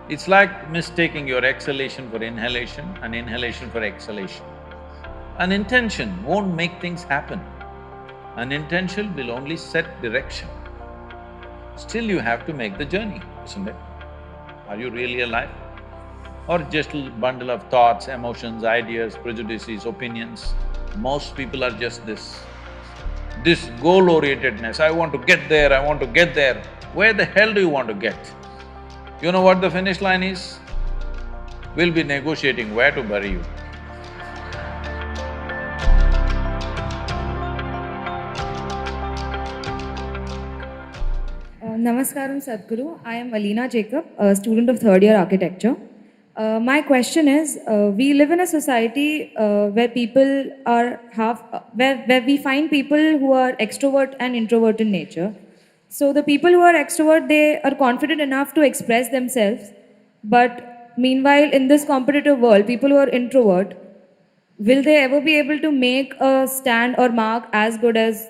It's like mistaking your exhalation for inhalation and inhalation for exhalation. An intention won't make things happen. An intention will only set direction. Still you have to make the journey, isn't it? Are you really alive? Or just a bundle of thoughts, emotions, ideas, prejudices, opinions? Most people are just this goal-orientedness, I want to get there, I want to get there. Where the hell do you want to get? You know what the finish line is? We'll be negotiating where to bury you. Namaskaram Sadhguru. I am Alina Jacob, a student of third year architecture. My question is, we live in a society where people are where we find people who are extrovert and introvert in nature. So the people who are extrovert, they are confident enough to express themselves. But meanwhile, in this competitive world, people who are introvert, will they ever be able to make a stand or mark as good as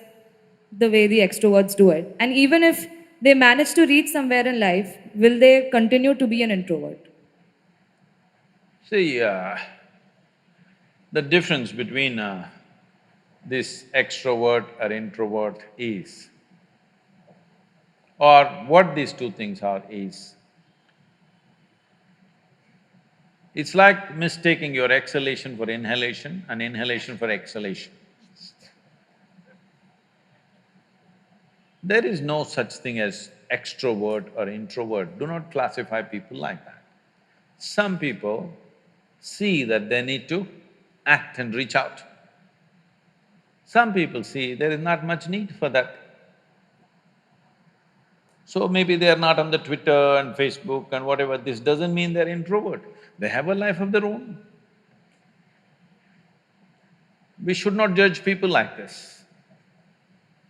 the way the extroverts do it? And even if they manage to reach somewhere in life, will they continue to be an introvert? See, the difference between this extrovert or introvert is, or what these two things are is, it's like mistaking your exhalation for inhalation and inhalation for exhalation. There is no such thing as extrovert or introvert, do not classify people like that. Some people see that they need to act and reach out. Some people see there is not much need for that. So maybe they are not on the Twitter and Facebook and whatever, this doesn't mean they're introvert. They have a life of their own. We should not judge people like this.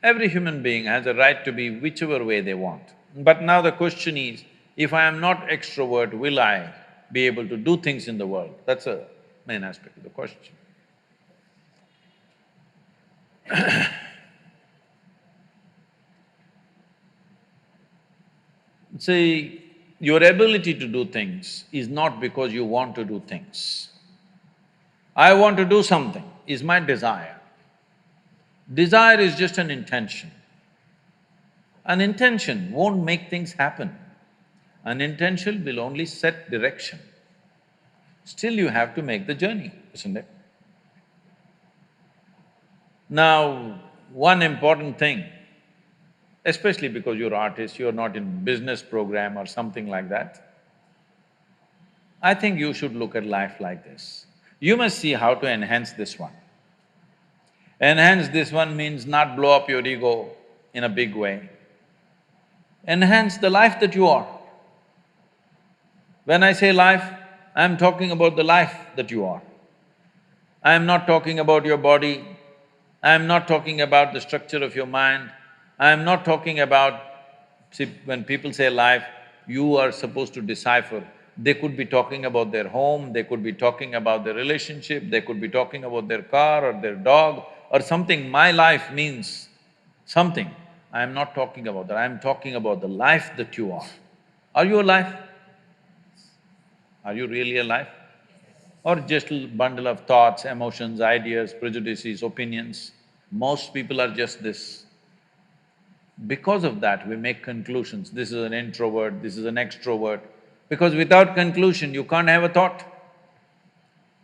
Every human being has a right to be whichever way they want. But now the question is, if I am not extrovert, will I be able to do things in the world? That's a main aspect of the question. See, your ability to do things is not because you want to do things. I want to do something is my desire. Desire is just an intention. An intention won't make things happen. An intention will only set direction. Still you have to make the journey, isn't it? Now, one important thing, especially because you're artists, you're not in business program or something like that, I think you should look at life like this. You must see how to enhance this one. Enhance this one means not blow up your ego in a big way. Enhance the life that you are. When I say life, I'm talking about the life that you are. I'm not talking about your body, I'm not talking about the structure of your mind, I'm not talking about… See, when people say life, you are supposed to decipher. They could be talking about their home, they could be talking about their relationship, they could be talking about their car or their dog or something. My life means something. I am not talking about that, I am talking about the life that you are. Are you alive? Are you really alive? Or just a bundle of thoughts, emotions, ideas, prejudices, opinions? Most people are just this. Because of that, we make conclusions, this is an introvert, this is an extrovert. Because without conclusion, you can't have a thought.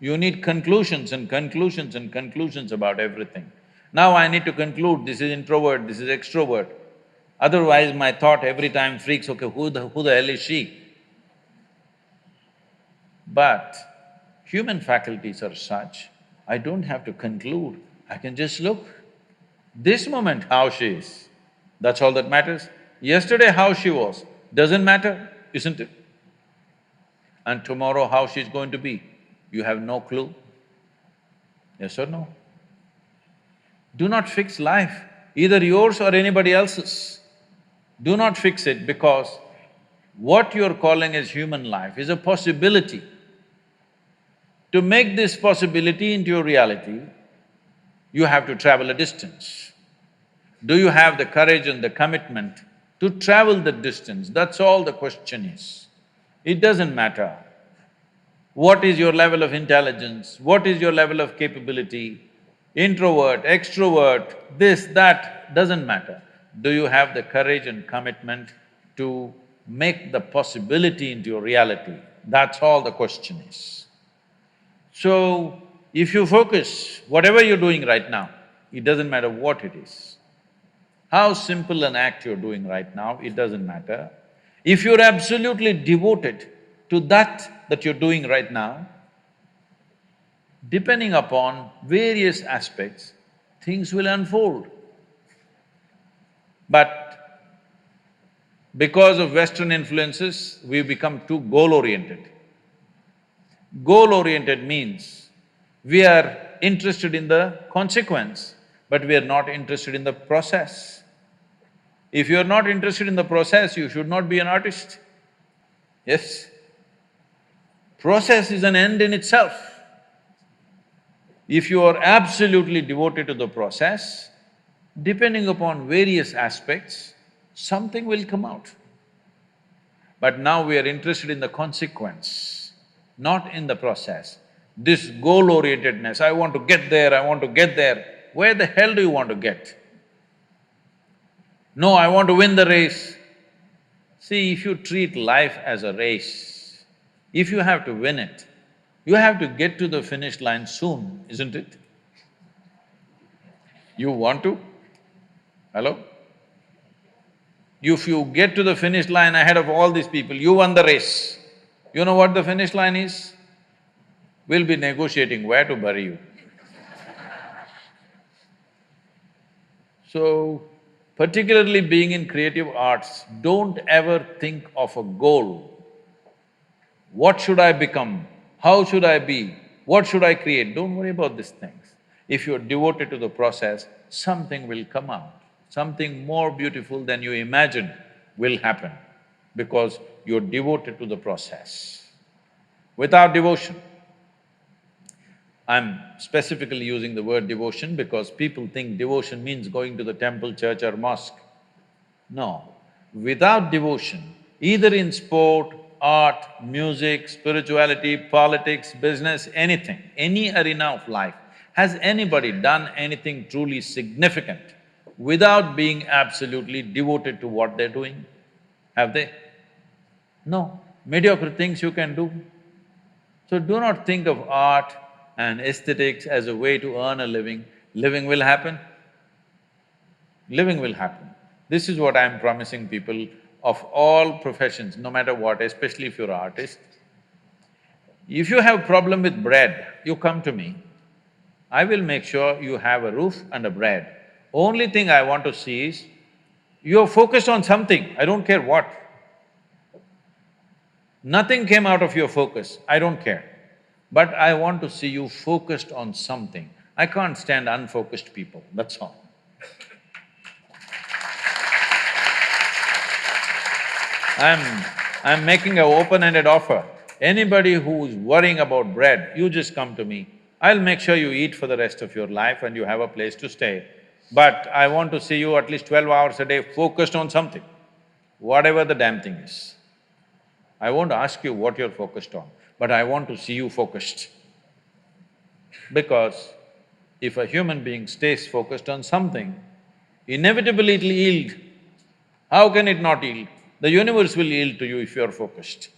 You need conclusions and conclusions and conclusions about everything. Now I need to conclude, this is introvert, this is extrovert. Otherwise my thought every time freaks, okay, who the hell is she? But human faculties are such, I don't have to conclude, I can just look. This moment how she is, that's all that matters. Yesterday how she was, doesn't matter, isn't it? And tomorrow how she's going to be, you have no clue. Yes or no? Do not fix life, either yours or anybody else's. Do not fix it, because what you're calling as human life is a possibility. To make this possibility into your reality, you have to travel a distance. Do you have the courage and the commitment to travel the distance? That's all the question is. It doesn't matter what is your level of intelligence, what is your level of capability, introvert, extrovert, this, that, doesn't matter. Do you have the courage and commitment to make the possibility into your reality? That's all the question is. So, if you focus, whatever you're doing right now, it doesn't matter what it is. How simple an act you're doing right now, it doesn't matter. If you're absolutely devoted to that you're doing right now, depending upon various aspects, things will unfold. But because of Western influences, we've become too goal-oriented. Goal-oriented means we are interested in the consequence, but we are not interested in the process. If you are not interested in the process, you should not be an artist. Yes? Process is an end in itself. If you are absolutely devoted to the process, depending upon various aspects, something will come out. But now we are interested in the consequence, not in the process. This goal-orientedness, I want to get there, I want to get there, where the hell do you want to get? No, I want to win the race. See, if you treat life as a race, if you have to win it, you have to get to the finish line soon, isn't it? You want to? Hello? If you get to the finish line ahead of all these people, you won the race. You know what the finish line is? We'll be negotiating where to bury you. So, particularly being in creative arts, don't ever think of a goal. What should I become? How should I be? What should I create? Don't worry about these things. If you're devoted to the process, something will come out. Something more beautiful than you imagined will happen because you're devoted to the process. Without devotion, I'm specifically using the word devotion because people think devotion means going to the temple, church or mosque. No. Without devotion, either in sport, art, music, spirituality, politics, business, anything, any arena of life, has anybody done anything truly significant without being absolutely devoted to what they're doing? Have they? No. Mediocre things you can do. So do not think of art and aesthetics as a way to earn a living. Living will happen. Living will happen. This is what I'm promising people of all professions, no matter what, especially if you're an artist. If you have problem with bread, you come to me. I will make sure you have a roof and a bread. Only thing I want to see is, you're focused on something, I don't care what. Nothing came out of your focus, I don't care. But I want to see you focused on something. I can't stand unfocused people, that's all. I'm making an open-ended offer. Anybody who's worrying about bread, you just come to me. I'll make sure you eat for the rest of your life and you have a place to stay. But I want to see you at least 12 hours a day focused on something, whatever the damn thing is. I won't ask you what you're focused on, but I want to see you focused. Because if a human being stays focused on something, inevitably it'll yield. How can it not yield? The universe will yield to you if you're focused.